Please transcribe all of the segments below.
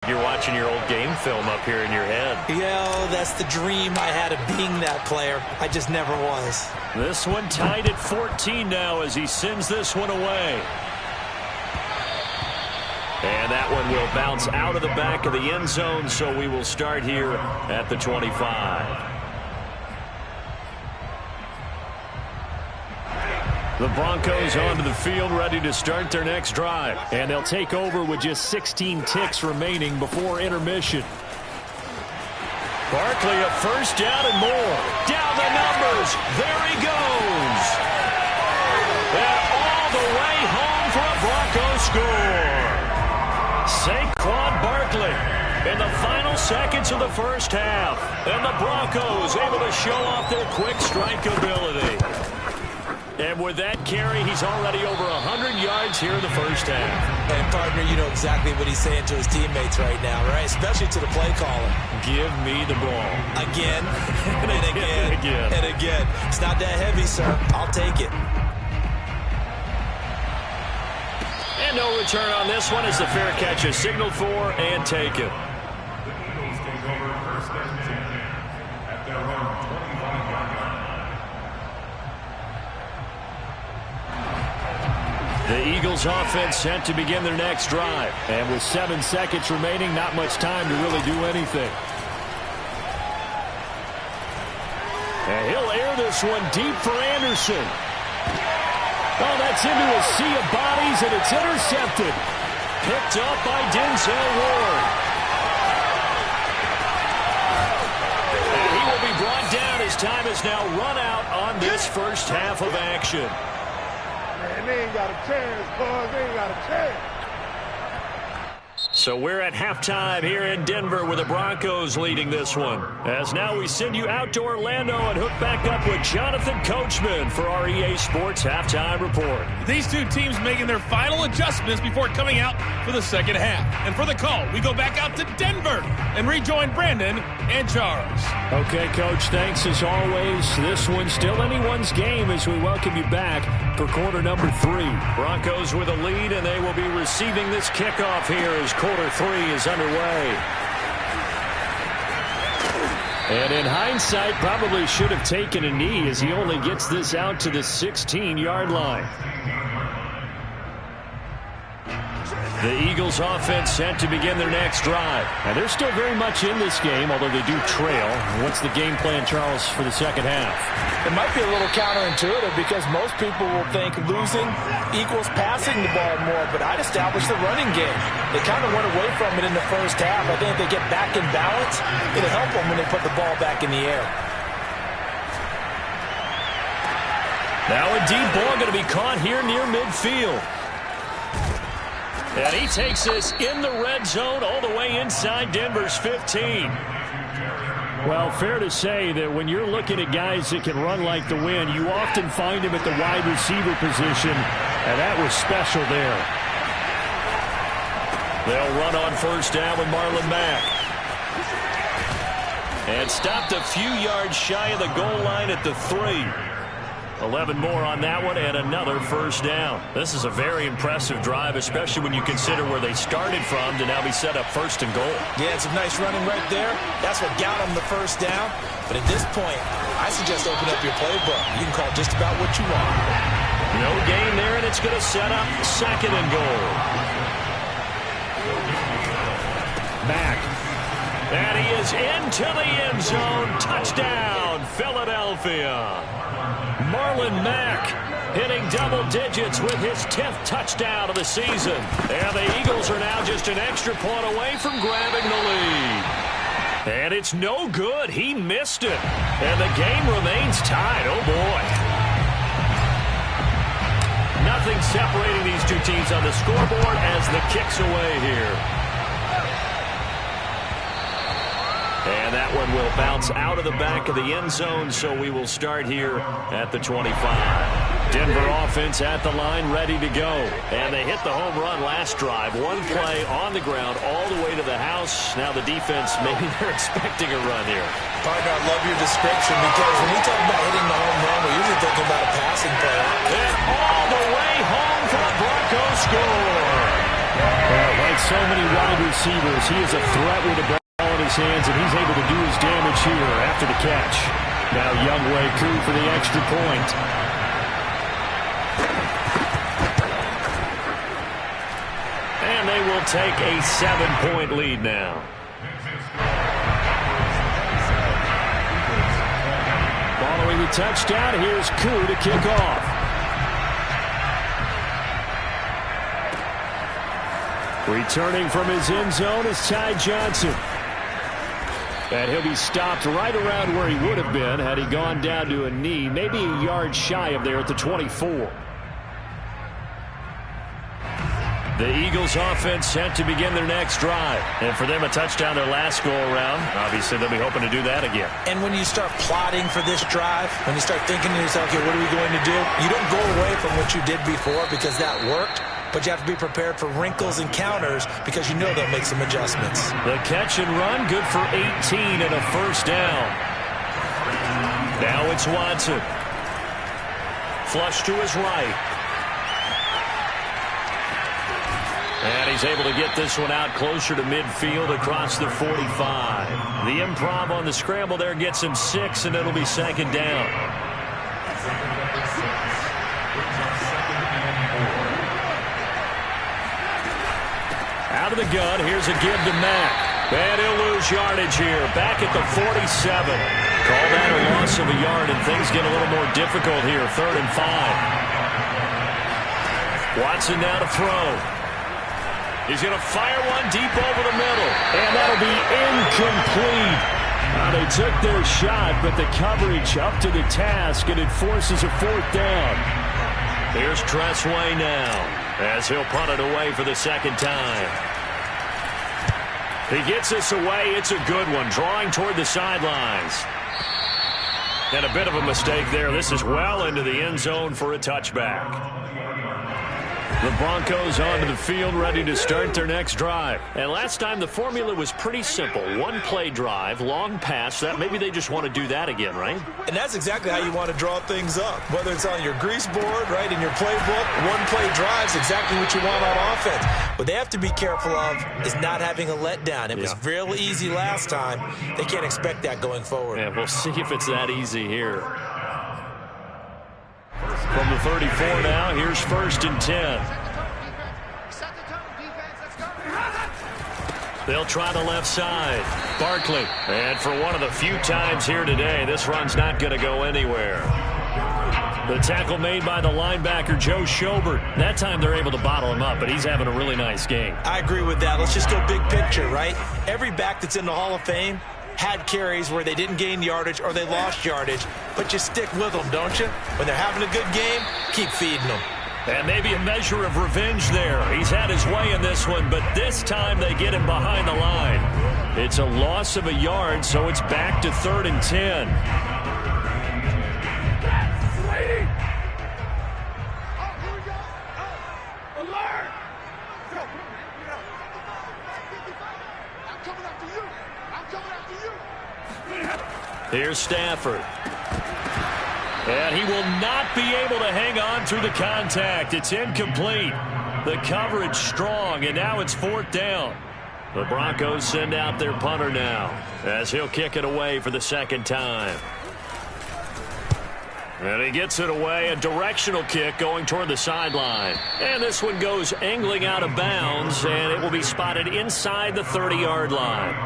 You're watching your old game film up here in your head. Yeah, that's the dream I had of being that player. I just never was. This one tied at 14 now as he sends this one away. And that one will bounce out of the back of the end zone, so we will start here at the 25. The Broncos onto the field, ready to start their next drive. And they'll take over with just 16 ticks remaining before intermission. Barkley, a first down and more. Down the numbers. There he goes. And all the way home for a Broncos score. Saquon Barkley in the final seconds of the first half. And the Broncos able to show off their quick strike ability. And with that carry, he's already over 100 yards here in the first half. And, partner, you know exactly what he's saying to his teammates right now, right? Especially to the play caller. Give me the ball. Again, and again, and again. It's not that heavy, sir. I'll take it. And no return on this one as the fair catch is signaled for and taken. The Eagles offense sent to begin their next drive. And with 7 seconds remaining, not much time to really do anything. And he'll air this one deep for Anderson. Oh, that's into a sea of bodies, and it's intercepted. Picked up by Denzel Ward. And he will be brought down as time is now run out on this first half of action. Man, they ain't got a chance, boys. They ain't got a chance. So we're at halftime here in Denver with the Broncos leading this one. As now we send you out to Orlando and hook back up with Jonathan Coachman for our EA Sports Halftime Report. These two teams making their final adjustments before coming out for the second half. And for the call, we go back out to Denver and rejoin Brandon and Charles. Okay, Coach, thanks as always. This one's still anyone's game as we welcome you back for quarter number 3. Broncos with a lead, and they will be receiving this kickoff here as quarter 3 is underway. And in hindsight, probably should have taken a knee as he only gets this out to the 16-yard line. The Eagles offense set to begin their next drive. And they're still very much in this game, although they do trail. What's the game plan, Charles, for the second half? It might be a little counterintuitive because most people will think losing equals passing the ball more, but I'd establish the running game. They kind of went away from it in the first half. I think if they get back in balance, it'll help them when they put the ball back in the air. Now a deep ball going to be caught here near midfield. And he takes this in the red zone all the way inside Denver's 15. Well, fair to say that when you're looking at guys that can run like the wind, you often find him at the wide receiver position, and that was special there. They'll run on first down with Marlon Mack. And stopped a few yards shy of the goal line at the 3. 11 more on that one and another first down. This is a very impressive drive, especially when you consider where they started from to now be set up first and goal. Yeah, some nice running right there. That's what got them the first down. But at this point, I suggest open up your playbook. You can call just about what you want. No gain there, and it's going to set up second and goal. Back. And he is into the end zone. Touchdown, Philadelphia. Marlon Mack hitting double digits with his 10th touchdown of the season. And the Eagles are now just an extra point away from grabbing the lead. And it's no good. He missed it. And the game remains tied. Oh, boy. Nothing separating these two teams on the scoreboard as the kick's away here. And that one will bounce out of the back of the end zone, so we will start here at the 25. Denver offense at the line, ready to go. And they hit the home run last drive. One play on the ground all the way to the house. Now the defense, maybe they're expecting a run here. Partner, I love your description because when we talk about hitting the home run, we're usually thinking about a passing play. And all the way home for a Broncos score. Like so many wide receivers, he is a threat with the ball in his hands, and he's able to do his damage here after the catch. Now Younghoe Koo for the extra point. And they will take a 7-point lead now. Following the touchdown, here's Koo to kick off. Returning from his end zone is Ty Johnson. And he'll be stopped right around where he would have been had he gone down to a knee, maybe a yard shy of there at the 24. The Eagles offense set to begin their next drive. And for them, a touchdown their last go-around. Obviously, they'll be hoping to do that again. And when you start plotting for this drive, when you start thinking to yourself, okay, what are we going to do? You don't go away from what you did before because that worked. But you have to be prepared for wrinkles and counters because you know they'll make some adjustments. The catch and run, good for 18 and a first down. Now it's Watson. Flush to his right. And he's able to get this one out closer to midfield across the 45. The improv on the scramble there gets him 6, and it'll be second down. Out of the gun, here's a give to Mack. And he'll lose yardage here. Back at the 47. Call that a loss of a yard, and things get a little more difficult here. 3rd and 5. Watson now to throw. He's going to fire one deep over the middle. And that'll be incomplete. They took their shot, but the coverage up to the task, and it forces a 4th down. Here's Tressway now, as he'll punt it away for the second time. He gets this away. It's a good one, drawing toward the sidelines. And a bit of a mistake there. This is well into the end zone for a touchback. The Broncos onto the field, ready to start their next drive. And last time the formula was pretty simple. One-play drive, long pass. That maybe they just want to do that again, right? And that's exactly how you want to draw things up. Whether it's on your grease board, right, in your playbook, one-play drive's exactly what you want on offense. What they have to be careful of is not having a letdown. It was real easy last time. They can't expect that going forward. Yeah, we'll see if it's that easy here. From the 34 now, here's 1st and 10. They'll try the left side. Barkley. And for one of the few times here today, this run's not going to go anywhere. The tackle made by the linebacker, Joe Schobert. That time they're able to bottle him up, but he's having a really nice game. I agree with that. Let's just go big picture, right? Every back that's in the Hall of Fame had carries where they didn't gain yardage or they lost yardage, but you stick with them, don't you? When they're having a good game, keep feeding them. And maybe a measure of revenge there. He's had his way in this one, but this time they get him behind the line. It's a loss of a yard, so it's back to 3rd and 10. Here's Stafford. And he will not be able to hang on through the contact. It's incomplete. The coverage strong, and now it's 4th down. The Broncos send out their punter now, as he'll kick it away for the second time. And he gets it away, a directional kick going toward the sideline. And this one goes angling out of bounds, and it will be spotted inside the 30-yard line.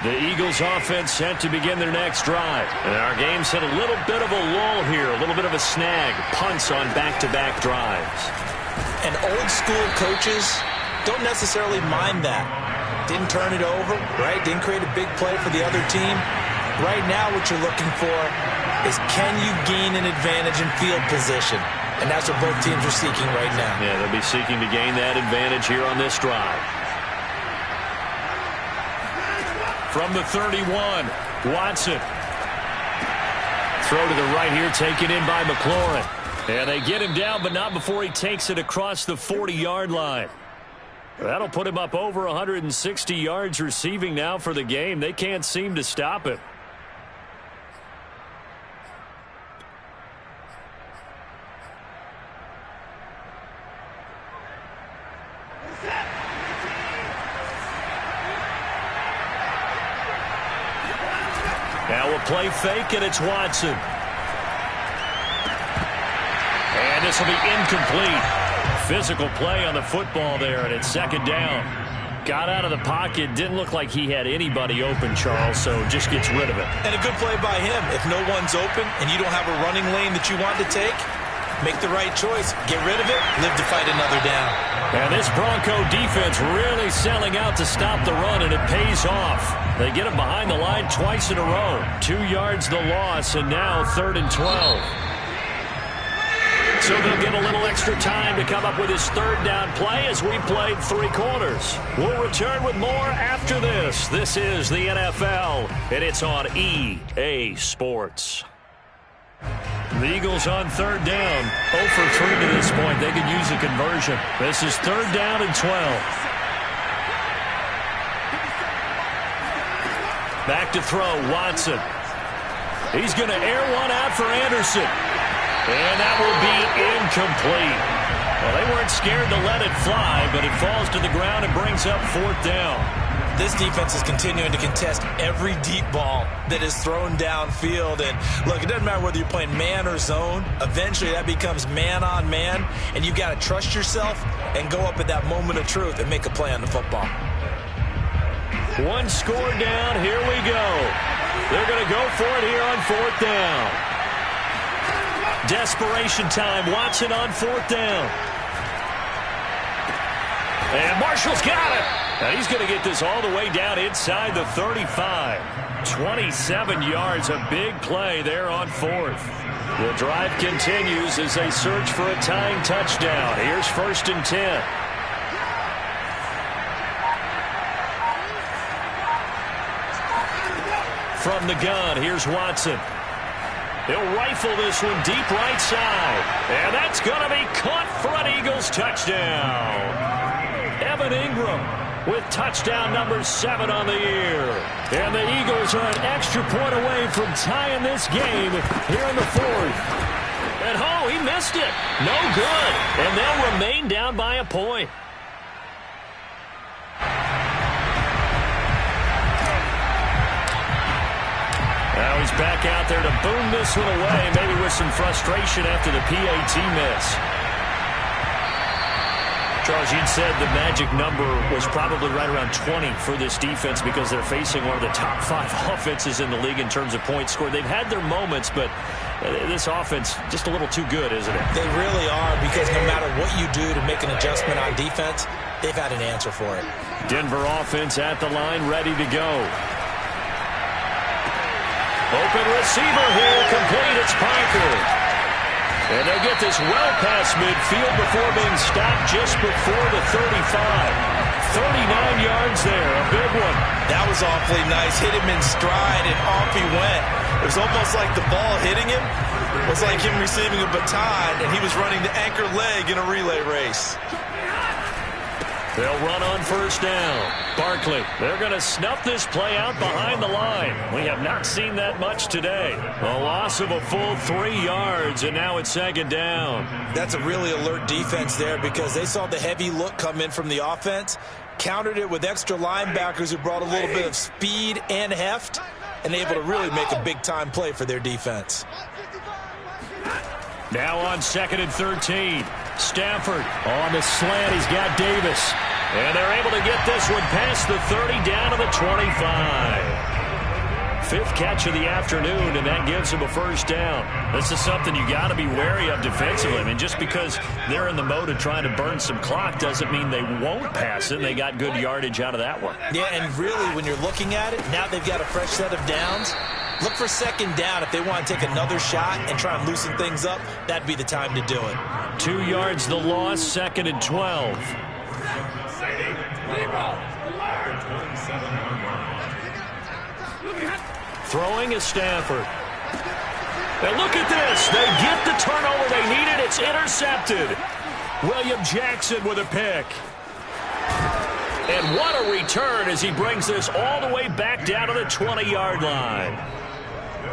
The Eagles offense set to begin their next drive. And our game's hit a little bit of a lull here, a little bit of a snag. Punts on back-to-back drives. And old-school coaches don't necessarily mind that. Didn't turn it over, right? Didn't create a big play for the other team. Right now what you're looking for is can you gain an advantage in field position? And that's what both teams are seeking right now. Yeah, they'll be seeking to gain that advantage here on this drive. From the 31, Watson. Throw to the right here, taken in by McLaurin. And they get him down, but not before he takes it across the 40-yard line. That'll put him up over 160 yards receiving now for the game. They can't seem to stop it. Now we'll play fake, and it's Watson. And this will be incomplete. Physical play on the football there, and it's second down. Got out of the pocket. Didn't look like he had anybody open, Charles, so just gets rid of it. And a good play by him. If no one's open and you don't have a running lane that you want to take, make the right choice. Get rid of it. Live to fight another down. And this Bronco defense really selling out to stop the run, and it pays off. They get him behind the line twice in a row. 2 yards the loss, and now 3rd and 12. So they'll get a little extra time to come up with his 3rd down play as we played 3 quarters. We'll return with more after this. This is the NFL, and it's on EA Sports. The Eagles on 3rd down. 0 for 3 to this point. They could use a conversion. This is 3rd down and 12. Back to throw, Watson. He's going to air one out for Anderson. And that will be incomplete. Well, they weren't scared to let it fly, but it falls to the ground and brings up 4th down. This defense is continuing to contest every deep ball that is thrown downfield. And, look, it doesn't matter whether you're playing man or zone. Eventually, that becomes man on man, and you've got to trust yourself and go up at that moment of truth and make a play on the football. 1 score down. Here we go. They're going to go for it here on 4th down. Desperation time. Watson on 4th down. And Marshall's got it. And he's going to get this all the way down inside the 35. 27 yards. A big play there on 4th. The drive continues as they search for a tying touchdown. Here's 1st and 10. From the gun, here's Watson. He'll rifle this one deep right side. And that's going to be caught for an Eagles touchdown. Evan Ingram with touchdown number 7 on the year. And the Eagles are an extra point away from tying this game here in the 4th. And, oh, he missed it. No good. And they'll remain down by a point. Now he's back out there to boom this one away, maybe with some frustration after the PAT miss. Charles, you'd said the magic number was probably right around 20 for this defense because they're facing one of the top 5 offenses in the league in terms of points scored. They've had their moments, but this offense just a little too good, isn't it? They really are, because no matter what you do to make an adjustment on defense, they've had an answer for it. Denver offense at the line, ready to go. Open receiver here, complete, it's Parker. And they'll get this well past midfield before being stopped just before the 35. 39 yards there, a big one. That was awfully nice. Hit him in stride, and off he went. It was almost like the ball hitting him was like him receiving a baton, and he was running the anchor leg in a relay race. They'll run on 1st down. Barkley, they're going to snuff this play out behind the line. We have not seen that much today. A loss of a full 3 yards, and now it's 2nd down. That's a really alert defense there, because they saw the heavy look come in from the offense, countered it with extra linebackers who brought a little bit of speed and heft, and able to really make a big-time play for their defense. Now on 2nd and 13. Stafford on the slant. He's got Davis. And they're able to get this one past the 30 down to the 25. 5th catch of the afternoon, and that gives him a 1st down. This is something you got to be wary of defensively. I mean, just because they're in the mode of trying to burn some clock doesn't mean they won't pass it. They got good yardage out of that one. Yeah, and really, when you're looking at it, now they've got a fresh set of downs. Look for 2nd down. If they want to take another shot and try and loosen things up, that'd be the time to do it. 2 yards the loss, 2nd and 12. Throwing is Stafford. And look at this. They get the turnover they needed. It's intercepted. William Jackson with a pick. And what a return as he brings this all the way back down to the 20-yard line.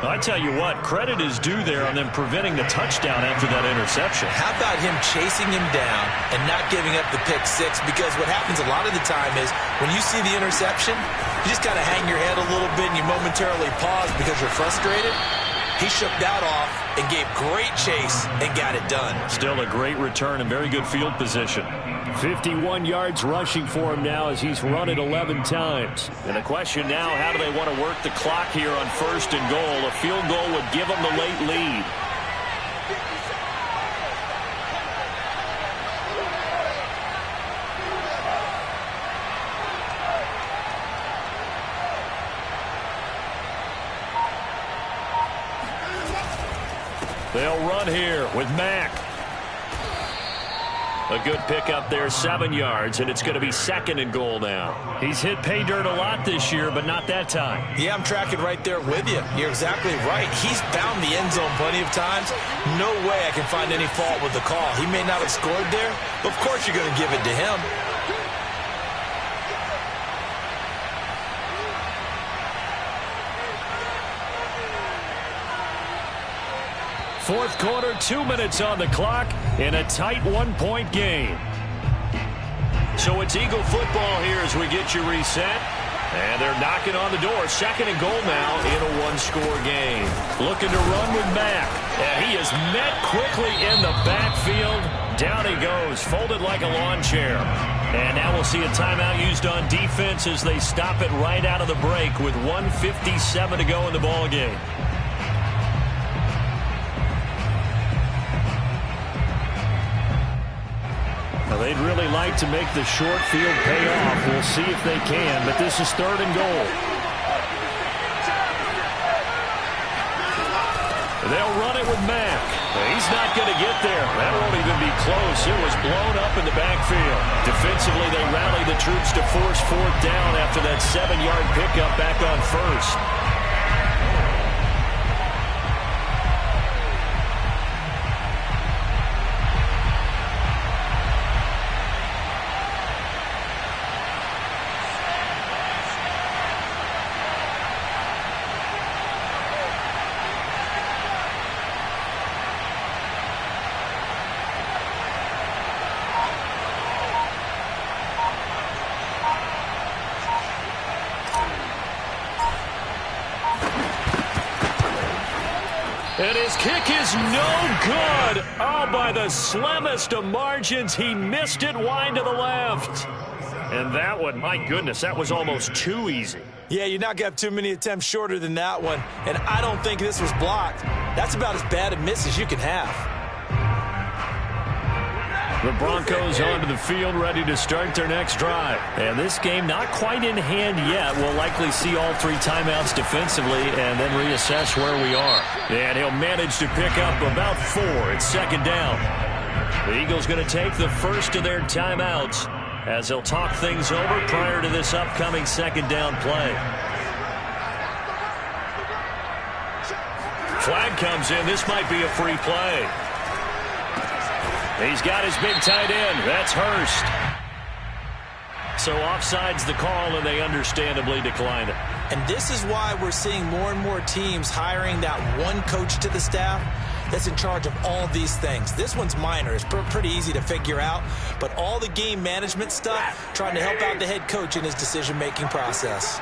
I tell you what, credit is due there on them preventing the touchdown after that interception. How about him chasing him down and not giving up the pick six? Because what happens a lot of the time is when you see the interception, you just kind of hang your head a little bit and you momentarily pause because you're frustrated. He shook that off and gave great chase and got it done. Still a great return and very good field position. 51 yards rushing for him now as he's run it 11 times. And the question now, how do they want to work the clock here on 1st and goal? A field goal would give them the late lead. They'll run here with Mack. A good pickup there, 7 yards, and it's going to be 2nd and goal now. He's hit pay dirt a lot this year, but not that time. Yeah, I'm tracking right there with you. You're exactly right. He's found the end zone plenty of times. No way I can find any fault with the call. He may not have scored there, but of course you're going to give it to him. Fourth quarter, 2 minutes on the clock in a tight 1-point game. So it's Eagle football here as we get you reset. And they're knocking on the door. 2nd and goal now in a 1-score game. Looking to run with Mack. And he is met quickly in the backfield. Down he goes, folded like a lawn chair. And now we'll see a timeout used on defense as they stop it right out of the break with 1:57 to go in the ball game. They'd really like to make the short field pay off. We'll see if they can, but this is 3rd and goal. They'll run it with Mack. He's not going to get there. That won't even be close. It was blown up in the backfield. Defensively, they rally the troops to force 4th down after that 7-yard pickup back on 1st. And his kick is no good. Oh, by the slimmest of margins, he missed it wide to the left. And that one, my goodness, that was almost too easy. Yeah, you're not going to have too many attempts shorter than that one. And I don't think this was blocked. That's about as bad a miss as you can have. The Broncos onto the field, ready to start their next drive. And this game not quite in hand yet. We'll likely see all 3 timeouts defensively and then reassess where we are. And he'll manage to pick up about 4. It's 2nd down. The Eagles going to take the first of their timeouts as they'll talk things over prior to this upcoming 2nd down play. Flag comes in. This might be a free play. He's got his big tight end. That's Hurst. So offside's the call, and they understandably decline it. And this is why we're seeing more and more teams hiring that one coach to the staff that's in charge of all these things. This one's minor. It's pretty easy to figure out. But all the game management stuff, trying to help out the head coach in his decision-making process.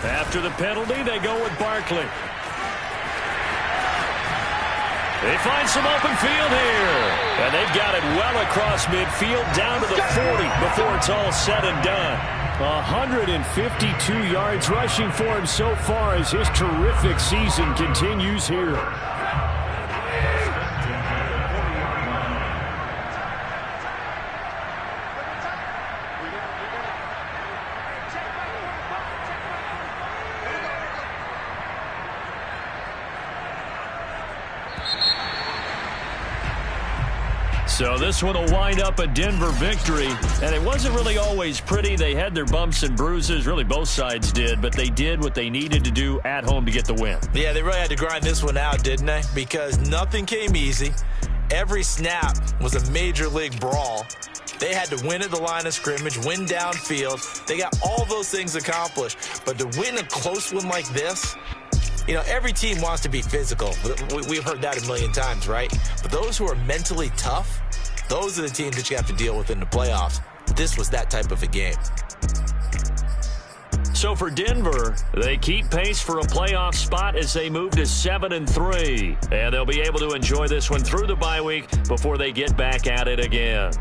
After the penalty, they go with Barkley. They find some open field here. And they've got it well across midfield down to the 40 before it's all said and done. 152 yards rushing for him so far as his terrific season continues here. So this one will wind up a Denver victory, and it wasn't really always pretty. They had their bumps and bruises, really both sides did, but they did what they needed to do at home to get the win. Yeah, they really had to grind this one out, didn't they? Because nothing came easy. Every snap was a major league brawl. They had to win at the line of scrimmage, win downfield. They got all those things accomplished. But to win a close one like this, you know, every team wants to be physical. We've heard that a million times, right? But those who are mentally tough, those are the teams that you have to deal with in the playoffs. This was that type of a game. So for Denver, they keep pace for a playoff spot as they move to 7-3. And they'll be able to enjoy this one through the bye week before they get back at it again.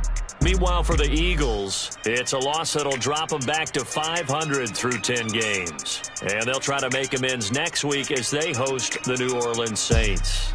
Meanwhile, for the Eagles, it's a loss that'll drop them back to 500 through 10 games. And they'll try to make amends next week as they host the New Orleans Saints.